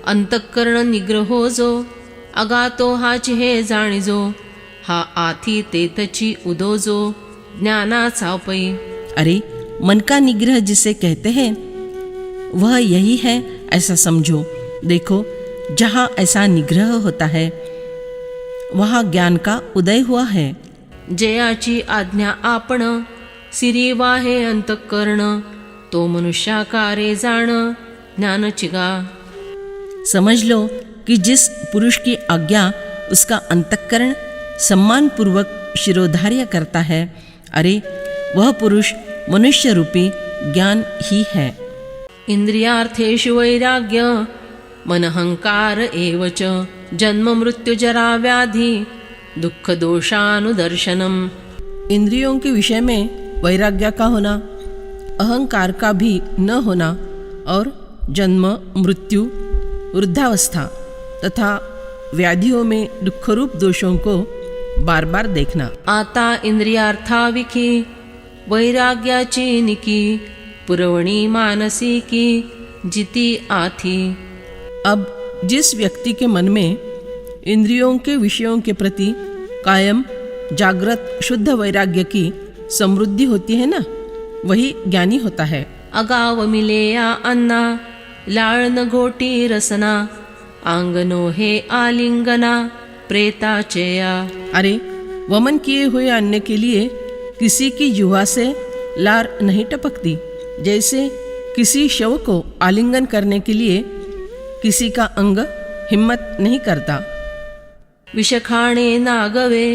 अंतःकरण निग्रहो जो अगातो हाची हे जाणिजो हा आथी तेथची उदोजो ज्ञानाचा पै। अरे मन का निग्रह जिसे कहते हैं वह यही है ऐसा समझो। देखो जहाँ ऐसा निग्रह होता है वहाँ ज्ञान का उदय हुआ है। जयाची आज्ञा आपण सिरी वाहे अंतःकरण तो मनुष्याकारे जाण ज्ञान चिगा। समझ लो कि जिस पुरुष की आज्ञा उसका अंतःकरण सम्मान पूर्वक शिरोधार्य करता है, अरे वह पुरुष मनुष्य रूपी ज्ञान ही है। इंद्रियार्थेषु वैराग्य मनहंकार एवच जन्म मृत्यु जरा व्याधि दुख दोषानुदर्शनम। इंद्रियों के विषय में वैराग्य का होना, अहंकार का भी न होना और जन्म मृत्यु वृद्धावस्था तथा व्याधियों में दुखरूप दोषों को बार बार देखना। आता इंद्रियार्थाविखी वैराग्याची निकी पुरवणी मानसिकी जिती आथी। अब जिस व्यक्ति के मन में इंद्रियों के विषयों के प्रति कायम जागृत शुद्ध वैराग्य की समृद्धि होती है ना, वही ज्ञानी होता है। अगाव मिलेया अन्ना लाळन घोटी रसना आंगनो हे आलिंगना प्रेताचेया। अरे वमन किए हुए अन्न के लिए किसी की जुहा से लार नहीं टपकती, जैसे किसी शव को आलिंगन करने के लिए किसी का अंग हिम्मत नहीं करता। विषखाणे नागवे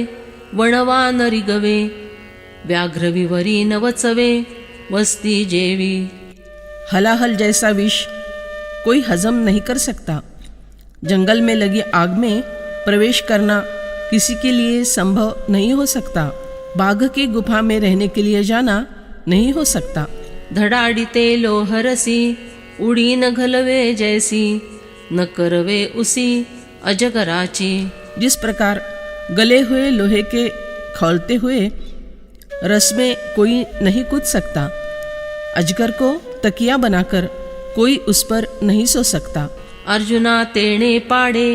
वणवा नरिगवे व्याघ्रविवरी नवचवे वस्ती जेवी। हलाहल जैसा विष कोई हजम नहीं कर सकता। जंगल में लगी आग में प्रवेश करना किसी के लिए संभव नहीं हो सकता। बाघ की गुफा में रहने के लिए जाना नहीं हो सकता। धडाडिते लोहरसी उडी न घलवे जैसी न करवे उसी अजगराची। जिस प्रकार गले हुए लोहे के खौलते हुए रस में कोई नहीं कूद सकता, अजगर को तकिया बनाकर कोई उस पर नहीं सो सकता। अर्जुना तेणे पाडे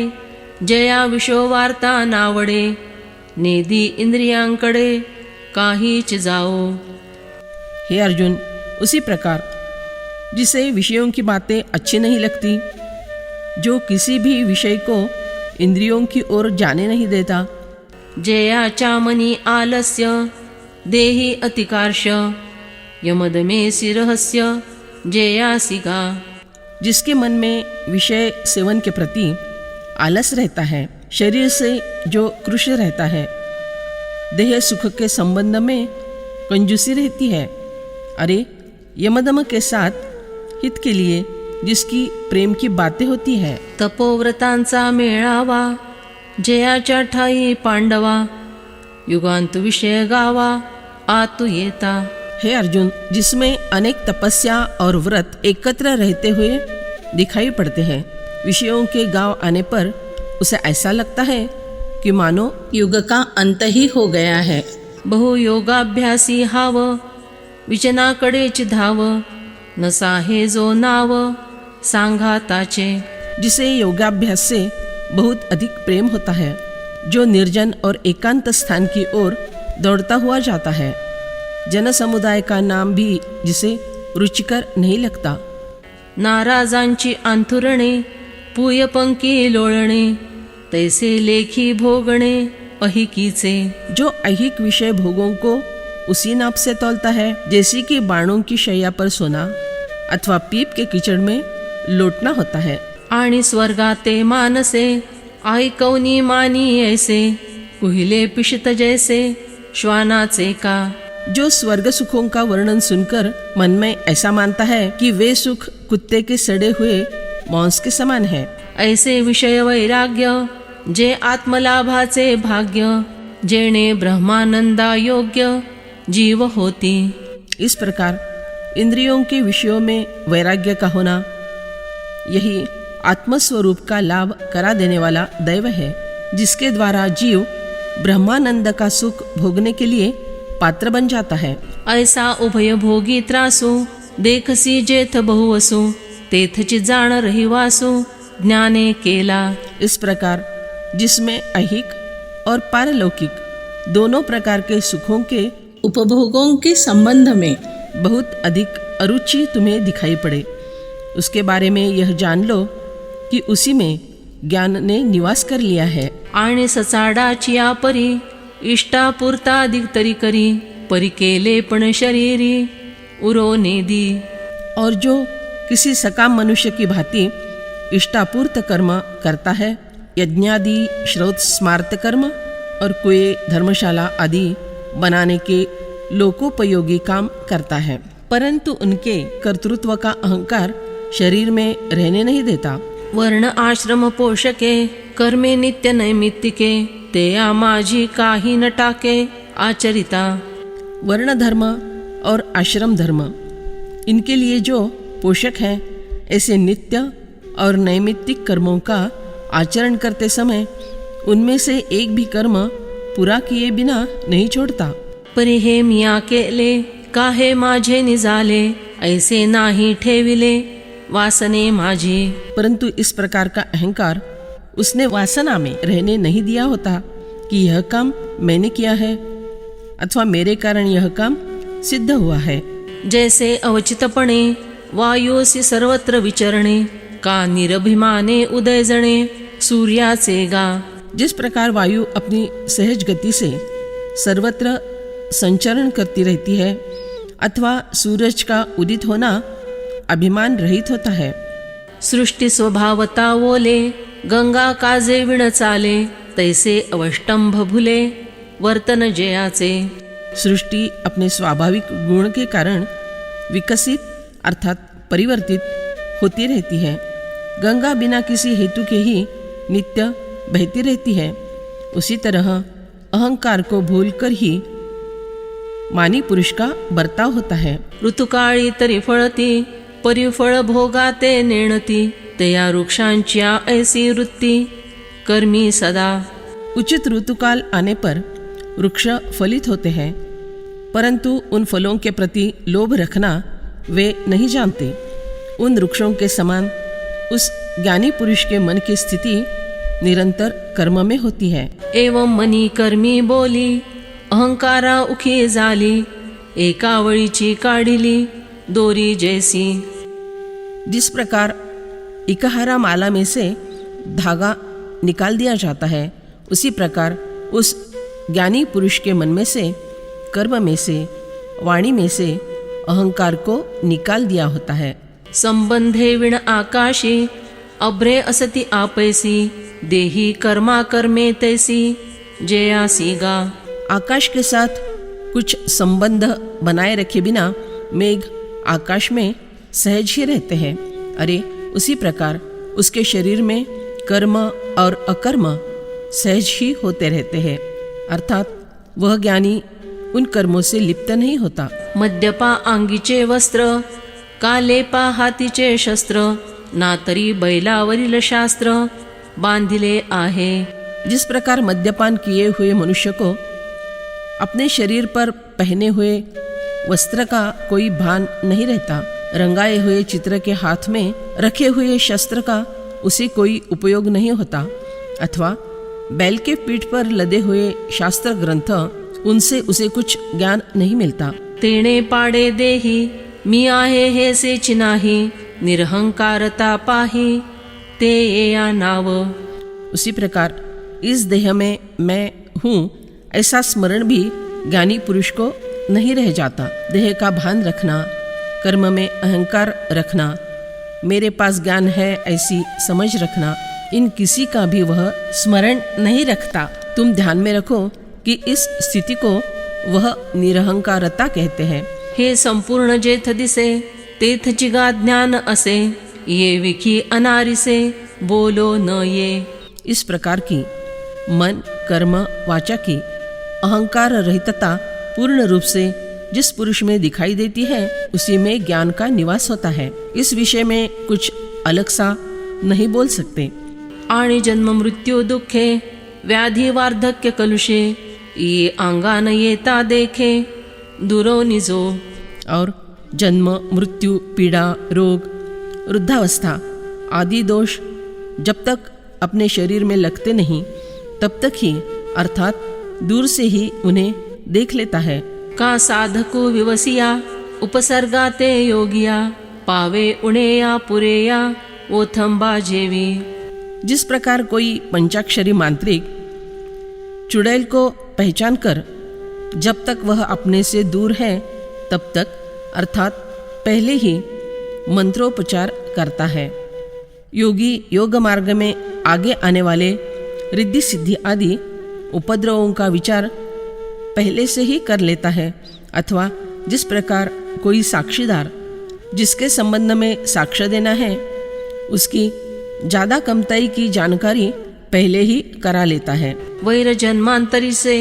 जया विशो वार्ता नावडे नेदी इंद्रियांकडे काहीच जाओ। हे अर्जुन, उसी प्रकार जिसे विषयों की बातें अच्छी नहीं लगती, जो किसी भी विषय को इंद्रियों की ओर जाने नहीं देता। जयाच्या मनी आलस्य देहि अतिकार्ष यमदमेसी रहस्य जयासिगा। जिसके मन में विषय सेवन के प्रति आलस रहता है, शरीर से जो कृश रहता है, देह सुख के संबंध में कंजूसी रहती है, अरे यमदम के साथ हित के लिए जिसकी प्रेम की बातें होती है। तपोव्रतांचा मेळावा जयाच्या ठाई पांडवा युगांत विषय गावा आतु येता। हे अर्जुन, जिसमें अनेक तपस्या और व्रत एकत्र रहते हुए दिखाई पड़ते हैं, विषयों के गांव आने पर उसे ऐसा लगता है कि मानो युग का अंत ही हो गया है। बहु योगाभ्यासी हाव विचनाकडेच धाव नसा हे जो नाव सांघाताचे। जिसे योगाभ्यास से बहुत अधिक प्रेम होता है, जो निर्जन और एकांत स्थान की ओर दौड़ता हुआ जाता है, जन समुदाय का नाम भी जिसे रुचिकर नहीं लगता। नाराजांची अंथुरणे पूयपंकी लोळणे तैसे लेखी भोगणे अहिकीचे। जो ऐहिक विषय भोगों को उसी नाप से तौलता है जैसी कि बाणों की शैया पर सोना अथवा पीप के कीचड़ में लोटना होता है। आणि स्वर्गाते मानसे ऐकवनी मानी ऐसे कुहिले पिशित जैसे श्वानाचे का। जो स्वर्ग सुखों का वर्णन सुनकर मन में ऐसा मानता है कि वे सुख कुत्ते के सड़े हुए मांस के समान है। ऐसे विषय वैराग्य जे आत्मलाभाचे भाग्य जेणे ब्रह्मानंदा योग्य जीव होती। इस प्रकार इंद्रियों के विषयों में वैराग्य का होना यही आत्मस्वरूप का लाभ करा देने वाला दैव है, जिसके द्वारा जीव ब्रह्मानंद का सुख भोगने के लिए पात्र बन जाता है। ऐसा उभय भोगी त्रासो देखसी जेथ बहुवसो तेथची जाण रहिवासो ज्ञाने केला। इस प्रकार जिसमें ऐहिक और पारलौकिक दोनों प्रकार के सुखों के उपभोगों के संबंध में बहुत अधिक अरुचि तुम्हें दिखाई पड़े, उसके बारे में यह जान लो कि उसी में ज्ञान ने निवास कर लिया है। आणि सचाडाची या परी इष्टापुरता अधिक तरी करी, परी केले पण शरीरी उरो नेदी। और जो किसी सकाम मनुष्य की भांति इष्टापूर्त कर्म करता है, यज्ञादि श्रोत स्मार्त कर्म और कुएं धर्मशाला आदि बनाने के लोकोपयोगी काम करता है, परंतु उनके कर्तृत्व का अहंकार शरीर में रहने नहीं देता। वर्ण आश्रम पोषके कर्मे नित्य नैमित्तिके, ते या माझी काही न टाके आचरिता। वर्ण धर्म और आश्रम धर्म इनके लिए जो पोषक हैं, ऐसे नित्य और नैमित्तिक कर्मों का आचरण करते समय उनमें से एक भी कर्म पूरा किए बिना नहीं छोड़ता। परी हे मिया केले काहे माझे निजाले, ऐसे नाही ठेविले वासने माझी। परंतु इस प्रकार का अहंकार उसने वासना में रहने नहीं दिया होता कि यह काम मैंने किया है अथवा मेरे कारण यह काम सिद्ध हुआ है। जैसे अवचितपणे वायुसी सर्वत्र विचरणे, का निरभिमाने उदय जणे सूर्याचे गा। जिस प्रकार वायु अपनी सहज गति से सर्वत्र संचरण करती रहती है अथवा सूरज का उदित होना अभिमान रहित होता है। सृष्टि स्वभावता वोले गंगा काजे विण चाले, तैसे अवष्टंभ भुले वर्तन जयाचे। सृष्टि अपने स्वाभाविक गुण के कारण विकसित अर्थात परिवर्तित होती रहती है। गंगा बिना किसी हेतु के ही नित्य बहती रहती है। उसी तरह अहंकार को भूलकर ही मानी पुरुष का बर्ताव होता है। ऋतुकाळी तरी फळती, परिफळ भोगाते नेणती, तया वृक्षांच्या ऐसी वृत्ती कर्मी सदा। उचित ऋतुकाल आने पर वृक्ष फलित होते हैं, परंतु उन फलों के प्रति लोभ रखना वे नहीं जानते। उन वृक्षों के समान उस ज्ञानी पुरुष के मन की स्थिति निरंतर कर्म में होती है। एवं मनी कर्मी बोली अहंकारा उखी झाली, एकावळीची काढिली दोरी जैसी। जिस प्रकार इकहारा माला में से धागा निकाल दिया जाता है, उसी प्रकार उस ज्ञानी पुरुष के मन में से, कर्म में से, वाणी में से अहंकार को निकाल दिया होता है। संबंधे विण आकाशी अभ्रे असति आपैसी, देही कर्मा कर्मे तैसी जयासी गा। आकाश के साथ कुछ संबंध बनाए रखे बिना मेघ आकाश में सहज ही रहते हैं। अरे उसी प्रकार उसके शरीर में कर्म और अकर्म सहज ही होते रहते हैं, अर्थात वह ज्ञानी उन कर्मों से लिप्त नहीं होता। मद्यपा अंगीचे वस्त्र, कालेपा हातीचे शस्त्र, ना तरी बैलावरील शास्त्र बांधिले आहे। जिस प्रकार मद्यपान किए हुए मनुष्य को अपने शरीर पर पहने हुए वस्त्र का कोई भान नहीं रहता, रंगाए हुए चित्र के हाथ में रखे हुए शस्त्र का उसे कोई उपयोग नहीं होता, अथवा बैल के पीठ पर लदे हुए शास्त्र ग्रंथ उनसे उसे कुछ ज्ञान नहीं मिलता। तेणे पाडे देही मी आहे हे से चिनाही, निरहंकारता पाही ते या नाव। उसी प्रकार इस देह में मैं हूँ ऐसा स्मरण भी ज्ञानी पुरुष को नहीं रह जाता। देह का भान रखना, कर्म में अहंकार रखना, मेरे पास ज्ञान है ऐसी समझ रखना, इन किसी का भी वह स्मरण नहीं रखता। तुम ध्यान में रखो कि इस स्थिति को वह निरहंकारता कहते हैं। हे संपूर्ण जेथ दिसे तेथ जिगा ज्ञान असे, ये विखी अनारिसे बोलो न ये। इस प्रकार की मन कर्म वाचा की अहंकार रहितता पूर्ण रूप से जिस पुरुष में दिखाई देती है, उसी में ज्ञान का निवास होता है। इस विषय में कुछ अलग सा नहीं बोल सकते। आणि जन्म मृत्यू दुखे व्याधी वार्धक्य कलुषे, ये अंगान येता देखे दुरो निजो। और जन्म मृत्यु पीड़ा रोग वृद्धावस्था आदि दोष जब तक अपने शरीर में लगते नहीं तब तक ही, अर्थात दूर से ही उन्हें देख लेता है। का साधको विवसिया उपसर्गाते योगिया पावे उणेया पुरेया ओथंबा जेवी। जिस प्रकार कोई पंचाक्षरी मांत्रिक चुड़ैल को पहचान कर जब तक वह अपने से दूर है तब तक, अर्थात पहले ही मंत्रोपचार करता है। योगी योग मार्ग में आगे आने वाले रिद्धि सिद्धि आदि उपद्रवों का विचार पहले से ही कर लेता है, अथवा जिस प्रकार कोई साक्षीदार जिसके संबंध में साक्ष्य देना है उसकी ज़्यादा कमताई की जानकारी पहले ही करा लेता है। वैर जन्मांतरी से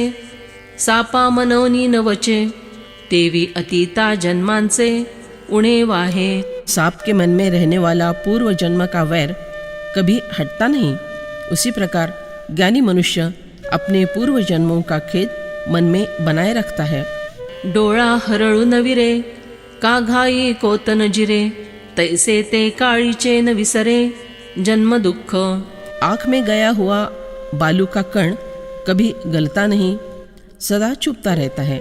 सापा मनवनी न वचे तेवी अतीता जन्मांचे उणे वाहे। सांप के मन में रहने वाला पूर्व जन्म का वैर कभी हटता नहीं, उसी प्रकार ज्ञानी मनुष्य अपने पूर्व जन्मों का खेद मन में बनाए रखता है। डोळा हरळू नविरे का घाई कोतन जिरे तैसे ते काळीचे न विसरे जन्म दुःख। आँख में गया हुआ बालू का कण कभी गलता नहीं, सदा चुभता रहता है,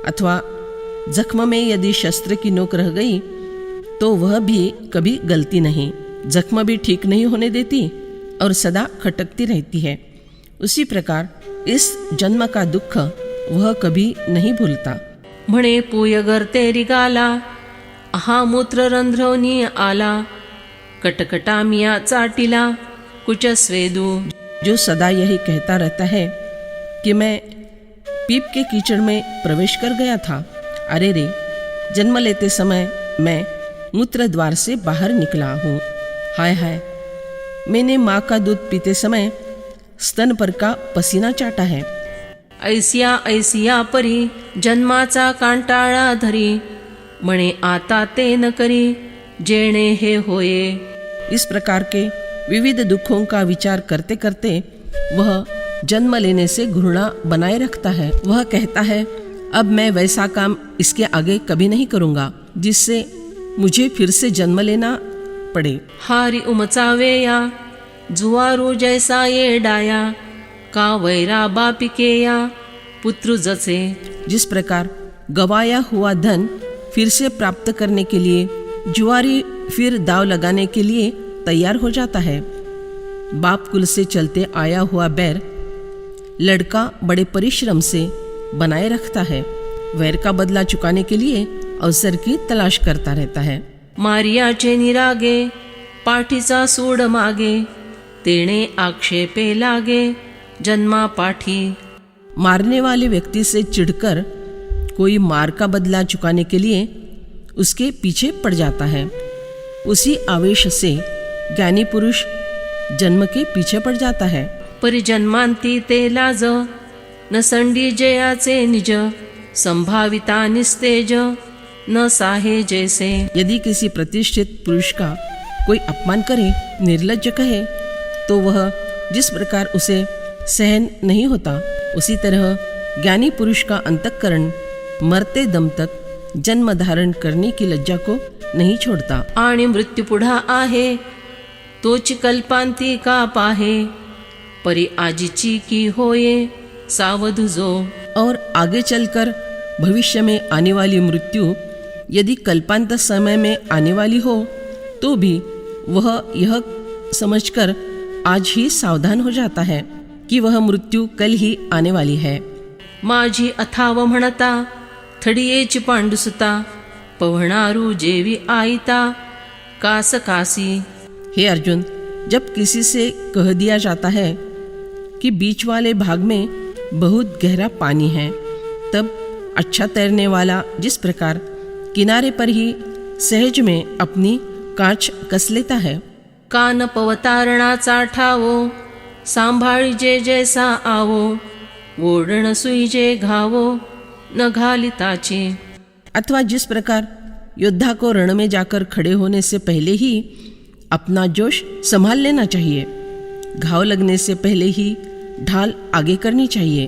अथवा जख्म में यदि शस्त्र की नोक रह गई तो वह भी कभी गलती नहीं, जख्म भी ठीक नहीं होने देती और सदा खटकती रहती है। उसी प्रकार इस जन्म का दुःख वह कभी नहीं भूलता। म्हणे पूयगर तेरी गाला हा मूत्र रंध्रवनी आला कटकटा मिया चाटिला कुच स्वेदू। जो सदा यही कहता रहता है कि मैं पीप के कीचड़ में प्रवेश कर गया था, अरे रे, जन्म लेते समय मैं मूत्र द्वार से बाहर निकला हूँ, हाय हाय, मैंने माँ का दूध पीते समय स्तन पर का पसीना चाटा है। ऐसिया ऐसिया परी जन्माचा कांटाळा धरी म्हणे आता ते न करी जेणे हे होये। इस प्रकार के विविध दुखों का विचार करते करते वह जन्म लेने से घृणा बनाए रखता है। वह कहता है, अब मैं वैसा काम इसके आगे कभी नहीं करूँगा जिससे मुझे फिर से जन्म लेना पड़े। हारी उमचावेया जुवारू जैसा ये डाया का वैरा बापिकेया पुत्रु जसे। जिस प्रकार गवाया हुआ धन फिर से प्राप्त करने के लिए जुआरी फिर दाव लगाने के लिए तैयार हो जाता है, बाप कुल से चलते आया हुआ बैर लड़का बड़े परिश्रम से बनाए रखता है, वैर का बदला चुकाने के लिए अवसर की तलाश करता रहता है। मारियाचे निरागे पाठीचा सूड मागे तेणे आक्षेपे लागे जन्मा पाठी। मारने वाले व्यक्ति से चिढ़कर कोई मार का बदला चुकाने के लिए उसके पीछे पड़ जाता है, उसी आवेश से ज्ञानी पुरुष जन्म के पीछे पड़ जाता है। परिजन्मांती ते लाज न संडी जयाचे निज संभाविता निस्तेज न साहे जैसे। यदि किसी प्रतिष्ठित पुरुष का कोई अपमान करे, निर्लज्ज कहे, तो वह जिस प्रकार उसे सहन नहीं होता, उसी तरह ज्ञानी पुरुष का अंतःकरण मरते दम तक जन्म धारण करने की लज्जा को नहीं छोड़ता। आणि मृत्यू पुढा आहे तोची कल्पांती का पाहे परी आजीची की होये सावधु जो। और आगे चलकर भविष्य में आने वाली मृत्यु यदि कल्पांत समय में आने वाली हो तो भी वह यह समझकर आज ही सावधान हो जाता है कि वह मृत्यु कल ही आने वाली है। माझी अथाव म्हणता थडियेची पांडुसुता पवणारू जेवी आईता कास कासी। हे अर्जुन, जब किसी से कह दिया जाता है कि बीच वाले भाग में बहुत गहरा पानी है, तब अच्छा तैरने वाला जिस प्रकार किनारे पर ही सहज में अपनी कांच कस लेता है। कान पवतारणाचा ठावो सांभाळी जे जैसा आवो ओढण सुई जे घावो न घालिताचे। अथवा जिस प्रकार योद्धा को रण में जाकर खड़े होने से पहले ही अपना जोश संभाल लेना चाहिए, घाव लगने से पहले ही ढाल आगे करनी चाहिए,